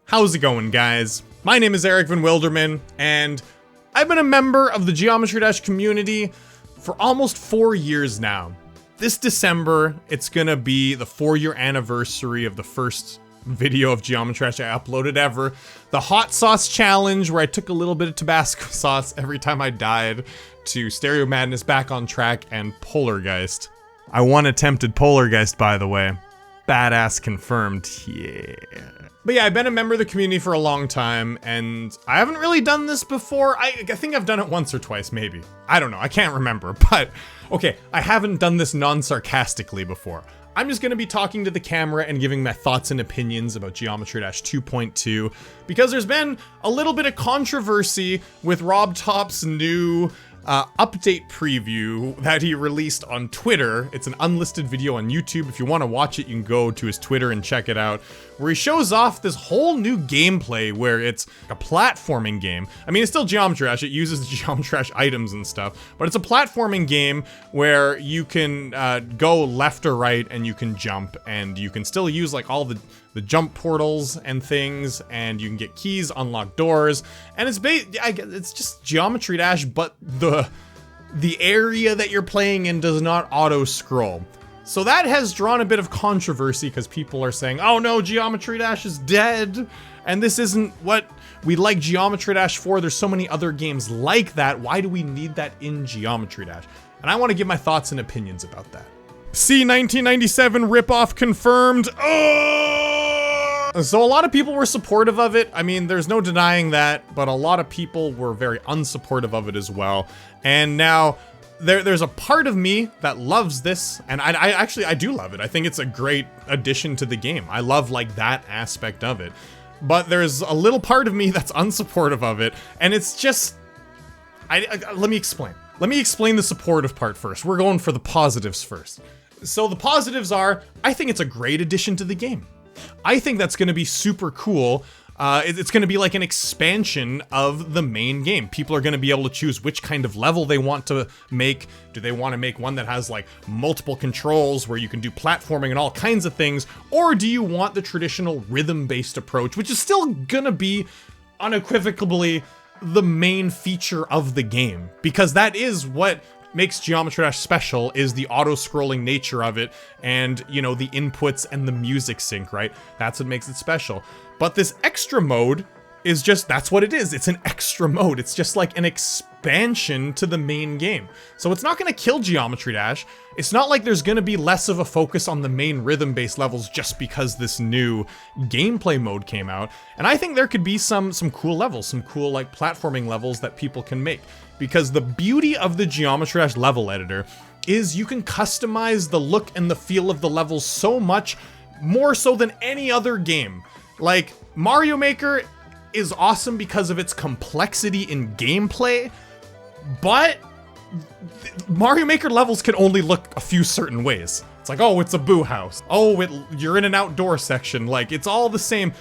How's it going, guys? My name is Eric Van Wilderman, and I've been a member of the Geometry Dash community for almost 4 years now. This December, it's gonna be the 4-year anniversary of the first video of Geometry Dash I uploaded ever. The Hot Sauce Challenge, where I took a little bit of Tabasco sauce every time I died, to Stereo Madness, Back on Track, and Polargeist. I won attempted Polargeist, by the way. Badass confirmed, yeah. But yeah, I've been a member of the community for a long time, and I haven't really done this before. I think I've done it once or twice, maybe. I don't know, I can't remember, but okay, I haven't done this non-sarcastically before. I'm just gonna be talking to the camera and giving my thoughts and opinions about Geometry Dash 2.2, because there's been a little bit of controversy with Rob Top's new update preview that he released on Twitter. It's an unlisted video on YouTube. If you want to watch it, you can go to his Twitter and check it out, where he shows off this whole new gameplay where it's a platforming game. I mean, it's still Geometry Dash. It uses the Geometry Dash items and stuff, but it's a platforming game where you can go left or right and you can jump, and you can still use like all the jump portals and things, and you can get keys, unlock doors, and it's just Geometry Dash, but the area that you're playing in does not auto scroll. So that has drawn a bit of controversy because people are saying, oh no, Geometry Dash is dead, and this isn't what we like Geometry Dash for. There's so many other games like that. Why do we need that in Geometry Dash? And I want to give my thoughts and opinions about that. See, 1997 ripoff confirmed. So a lot of people were supportive of it. I mean, there's no denying that, but a lot of people were very unsupportive of it as well. And now there's a part of me that loves this, and I do love it. I think it's a great addition to the game. I love like that aspect of it. But there's a little part of me that's unsupportive of it, and it's just let me explain. Let me explain the supportive part first. We're going for the positives first. So the positives are, I think it's a great addition to the game. I think that's going to be super cool. It's going to be like an expansion of the main game. People are going to be able to choose which kind of level they want to make. Do they want to make one that has like multiple controls where you can do platforming and all kinds of things? Or do you want the traditional rhythm-based approach, which is still going to be unequivocally the main feature of the game? Because that is what makes Geometry Dash special, is the auto-scrolling nature of it, and, you know, the inputs and the music sync, right? That's what makes it special. But this extra mode is just, that's what it is. It's an extra mode. It's just like an expansion to the main game. So it's not gonna kill Geometry Dash. It's not like there's gonna be less of a focus on the main rhythm-based levels just because this new gameplay mode came out. And I think there could be some cool levels, some cool like platforming levels that people can make. Because the beauty of the Geometry Dash level editor is you can customize the look and the feel of the levels so much more so than any other game. Like, Mario Maker is awesome because of its complexity in gameplay, but Mario Maker levels can only look a few certain ways. It's like, oh, it's a boo house. Oh, you're in an outdoor section. Like, it's all the same.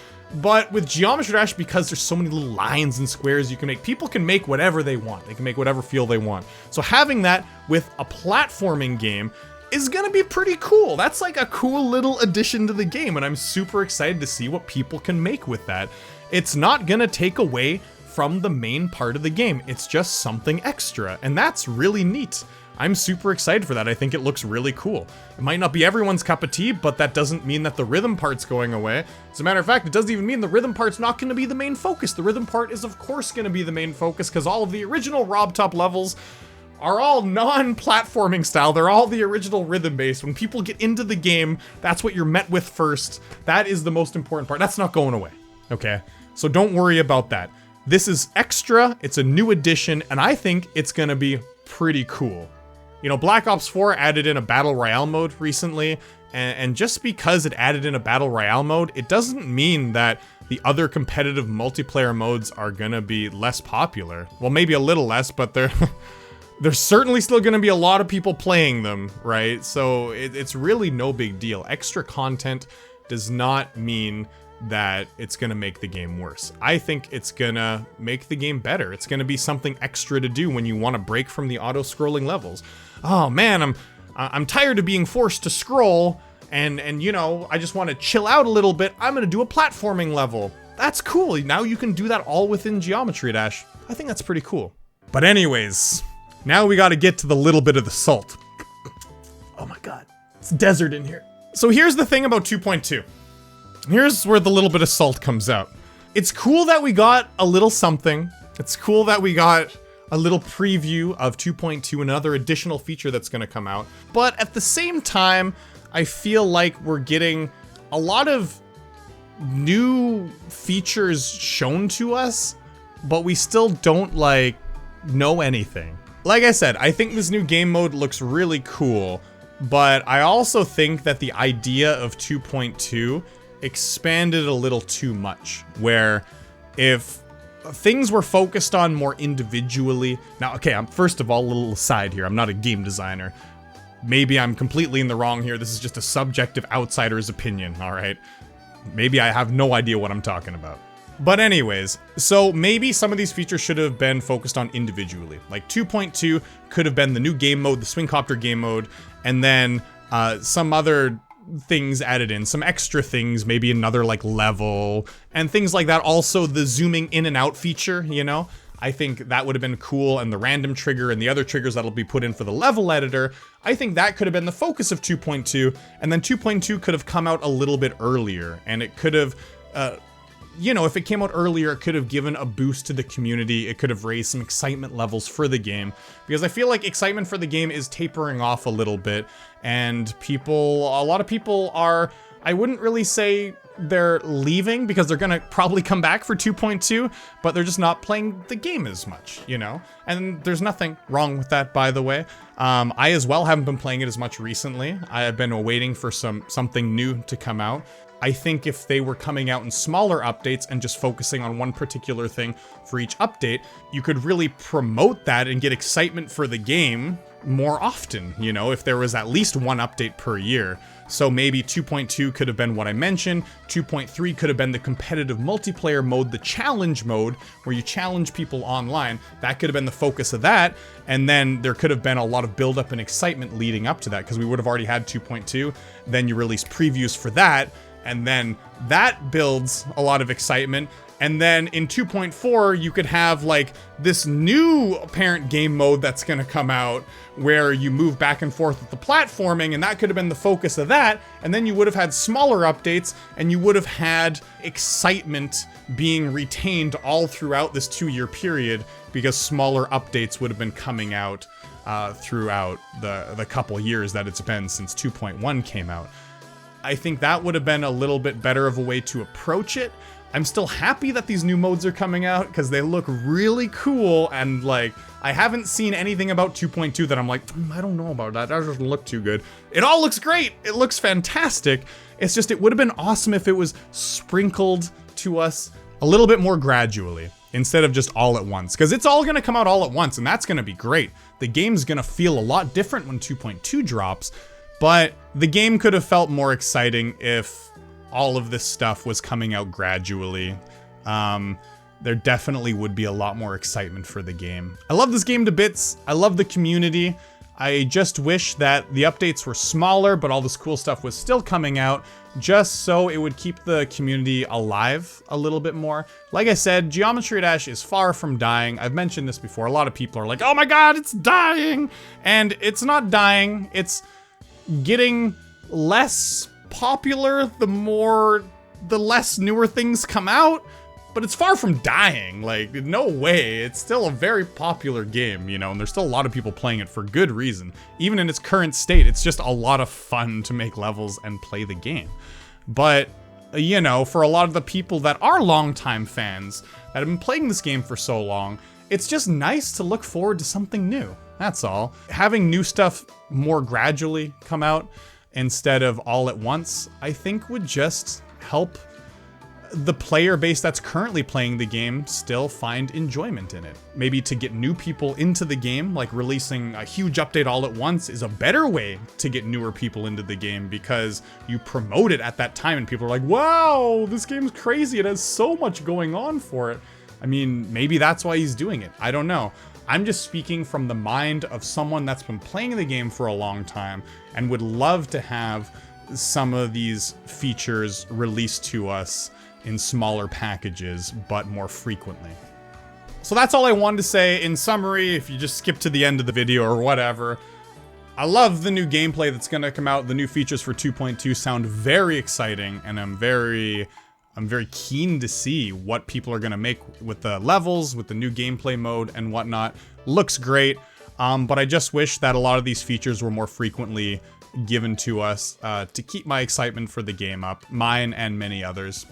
But with Geometry Dash, because there's so many little lines and squares you can make, people can make whatever they want. They can make whatever feel they want. So having that with a platforming game is gonna be pretty cool. That's like a cool little addition to the game, and I'm super excited to see what people can make with that. It's not gonna take away from the main part of the game. It's just something extra, and that's really neat. I'm super excited for that. I think it looks really cool. It might not be everyone's cup of tea, but that doesn't mean that the rhythm part's going away. As a matter of fact, it doesn't even mean the rhythm part's not going to be the main focus. The rhythm part is of course going to be the main focus, because all of the original Rob Top levels are all non-platforming style. They're all the original rhythm-based. When people get into the game, that's what you're met with first. That is the most important part. That's not going away, okay? So don't worry about that. This is extra, it's a new addition, and I think it's gonna be pretty cool. You know, Black Ops 4 added in a Battle Royale mode recently, and just because it added in a Battle Royale mode, it doesn't mean that the other competitive multiplayer modes are gonna be less popular. Well, maybe a little less, but there's certainly still gonna be a lot of people playing them, right? So it's really no big deal. Extra content does not mean that it's gonna make the game worse. I think it's gonna make the game better. It's gonna be something extra to do when you want to break from the auto-scrolling levels. Oh man, I'm tired of being forced to scroll, and you know, I just want to chill out a little bit. I'm gonna do a platforming level. that's cool. Now you can do that all within Geometry Dash. I think that's pretty cool. But anyways, now we got to get to the little bit of the salt. Oh my god, it's desert in here. So here's the thing about 2.2. Here's where the little bit of salt comes out. It's cool that we got a little something. It's cool that we got a little preview of 2.2, another additional feature that's going to come out. But at the same time, I feel like we're getting a lot of new features shown to us, but we still don't like know anything. Like I said, I think this new game mode looks really cool, but I also think that the idea of 2.2 expanded a little too much, where if things were focused on more individually. Now, okay, first of all, a little aside here, I'm not a game designer. Maybe I'm completely in the wrong here. This is just a subjective outsider's opinion, all right? Maybe I have no idea what I'm talking about. But anyways, so maybe some of these features should have been focused on individually. Like 2.2 could have been the new game mode, the Swingcopter game mode, and then some other things added in, some extra things, maybe another like level, and things like that. Also the zooming in and out feature, you know? I think that would have been cool, and the random trigger and the other triggers that'll be put in for the level editor, I think that could have been the focus of 2.2, and then 2.2 could have come out a little bit earlier, and it could have, you know, if it came out earlier, it could have given a boost to the community, it could have raised some excitement levels for the game, because I feel like excitement for the game is tapering off a little bit, and a lot of people are, I wouldn't really say they're leaving, because they're gonna probably come back for 2.2, but they're just not playing the game as much, you know? And there's nothing wrong with that, by the way. I as well haven't been playing it as much recently. I have been waiting for something new to come out. I think if they were coming out in smaller updates and just focusing on one particular thing for each update, you could really promote that and get excitement for the game more often, you know, if there was at least one update per year. So maybe 2.2 could have been what I mentioned, 2.3 could have been the competitive multiplayer mode, the challenge mode, where you challenge people online. That could have been the focus of that, and then there could have been a lot of build-up and excitement leading up to that, because we would have already had 2.2, then you release previews for that, and then that builds a lot of excitement. And then in 2.4, you could have like this new apparent game mode that's gonna come out where you move back and forth with the platforming, and that could have been the focus of that. And then you would have had smaller updates, and you would have had excitement being retained all throughout this 2-year period, because smaller updates would have been coming out throughout the couple years that it's been since 2.1 came out. I think that would have been a little bit better of a way to approach it. I'm still happy that these new modes are coming out, because they look really cool, and like, I haven't seen anything about 2.2 that I'm like, I don't know about that doesn't look too good. It all looks great, it looks fantastic. It's just, it would have been awesome if it was sprinkled to us a little bit more gradually, instead of just all at once, because it's all gonna come out all at once, and that's gonna be great. The game's gonna feel a lot different when 2.2 drops, but the game could have felt more exciting if all of this stuff was coming out gradually. There definitely would be a lot more excitement for the game. I love this game to bits. I love the community. I just wish that the updates were smaller, but all this cool stuff was still coming out, just so it would keep the community alive a little bit more. Like I said, Geometry Dash is far from dying. I've mentioned this before. A lot of people are like, oh my god, it's dying! And it's not dying. It's getting less popular the less newer things come out, but it's far from dying. Like, no way. It's still a very popular game, you know, and there's still a lot of people playing it for good reason. Even in its current state, it's just a lot of fun to make levels and play the game. But, you know, for a lot of the people that are longtime fans that have been playing this game for so long, it's just nice to look forward to something new. That's all. Having new stuff more gradually come out instead of all at once, I think would just help the player base that's currently playing the game still find enjoyment in it. Maybe to get new people into the game, like releasing a huge update all at once is a better way to get newer people into the game, because you promote it at that time and people are like, wow, this game's crazy, it has so much going on for it. I mean, maybe that's why he's doing it. I don't know. I'm just speaking from the mind of someone that's been playing the game for a long time and would love to have some of these features released to us in smaller packages, but more frequently. So that's all I wanted to say. In summary, if you just skip to the end of the video or whatever, I love the new gameplay that's gonna come out. The new features for 2.2 sound very exciting, and I'm very keen to see what people are gonna make with the levels, with the new gameplay mode and whatnot. Looks great, but I just wish that a lot of these features were more frequently given to us to keep my excitement for the game up, mine and many others.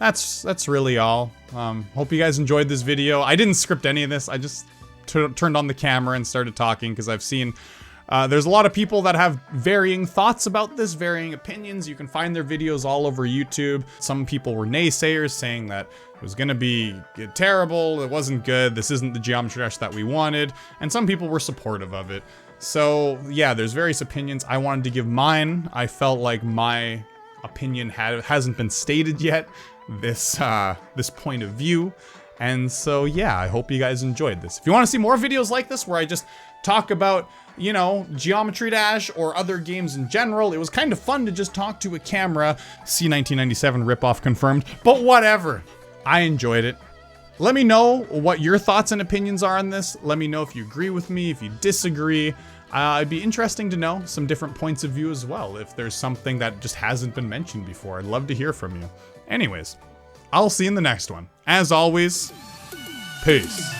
That's really all. Hope you guys enjoyed this video. I didn't script any of this. I just turned on the camera and started talking because I've seen there's a lot of people that have varying thoughts about this, varying opinions. You can find their videos all over YouTube. Some people were naysayers saying that it was gonna be terrible, it wasn't good, this isn't the Geometry Dash that we wanted, and some people were supportive of it. So yeah, there's various opinions. I wanted to give mine. I felt like my opinion hasn't been stated yet, this point of view. And so yeah, I hope you guys enjoyed this. If you want to see more videos like this where I just talk about, you know, Geometry Dash or other games in general, it was kind of fun to just talk to a camera. C1997 ripoff confirmed, but whatever. I enjoyed it. Let me know what your thoughts and opinions are on this. Let me know if you agree with me, if you disagree. It'd be interesting to know some different points of view as well. If there's something that just hasn't been mentioned before, I'd love to hear from you. Anyways, I'll see you in the next one. As always, peace.